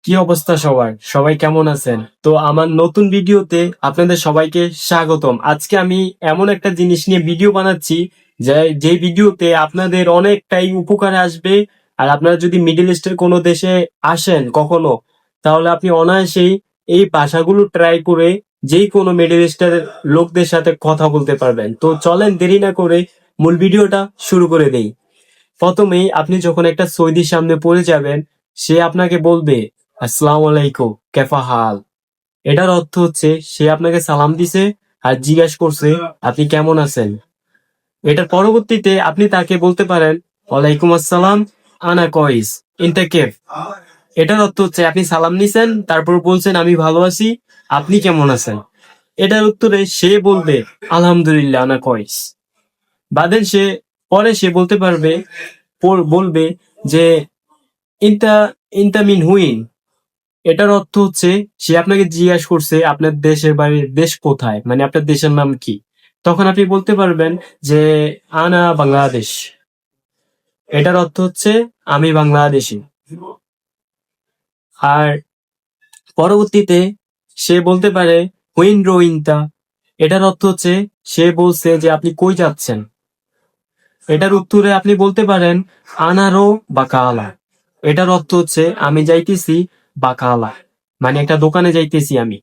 কি অবস্থা সবার? সবাই কেমন আছেন? তো আমার নতুন ভিডিওতে আপনাদের সবাইকে স্বাগতম। আজকে আমি এমন একটা জিনিস নিয়ে ভিডিও বানাচ্ছি যে ভিডিওতে আপনাদের অনেকটাই উপকারে আসবে। আর আপনারা যদি মিডল ইস্টের কোনো দেশে আসেন কখনো, তাহলে আপনি অনায়াসেই এই ভাষাগুলো ট্রাই করে যেই কোনো মিডল ইস্টের লোকদের সাথে কথা বলতে পারবেন। তো চলেন দেরি না করে মূল ভিডিওটা শুরু করে দেই। প্রথমেই আপনি যখন একটা সৌদির সামনে পড়ে যাবেন, সে আপনাকে বলবে আসসালামু আলাইকুম কেফা হাল। এটার অর্থ হচ্ছে সে আপনাকে সালাম দিছে আর জিজ্ঞাসা করছে আপনি কেমন আছেন। এটার পরবর্তীতে আপনি তাকে বলতে পারেন ওয়ালাইকুম আসসালাম আনা কইস ইনতা কেফ। এটার অর্থ হচ্ছে আপনি সালাম নিছেন, তারপর বলছেন আমি ভালো আছি, আপনি কেমন আছেন। এটার উত্তরে সে বলবে আলহামদুলিল্লাহ আনা কইস। বাদেন সে বলতে পারবে বলবে যে ইনতা ইনতা মিন হুইন। এটার অর্থ হচ্ছে সে আপনাকে জিজ্ঞাসা করছে আপনার দেশের বাড়ির দেশ কোথায়, মানে আপনার দেশের নাম কি। তখন আপনি বলতে পারবেন যে আনা বাংলাদেশ। এটার অর্থ হচ্ছে আমি বাংলাদেশী। আর পরবর্তীতে সে বলতে পারে হুইন রোইনতা। এটার অর্থ হচ্ছে সে বলছে যে আপনি কই যাচ্ছেন। এটার উত্তরে আপনি বলতে পারেন আনারো বাকালা। এটার অর্থ হচ্ছে আমি যাইতেছি বাকালা, মানে একটা দোকানে যাইতেছি আমি।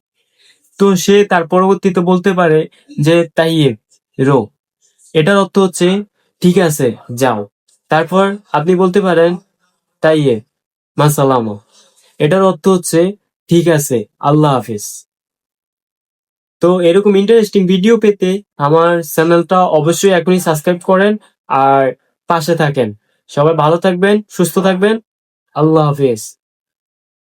তো সে তার পরবর্তীতে বলতে পারে যে তাইয়েব রো। এটার অর্থ হচ্ছে ঠিক আছে যাও। তারপর আপনি বলতে পারেন তাইয়েব মাসালামো। এটার অর্থ হচ্ছে ঠিক আছে আল্লাহ হাফিজ। তো এরকম ইন্টারেস্টিং ভিডিও পেতে আমার চ্যানেলটা অবশ্যই এখনই সাবস্ক্রাইব করেন আর পাশে থাকেন। সবাই ভালো থাকবেন, সুস্থ থাকবেন। আল্লাহ হাফিজ।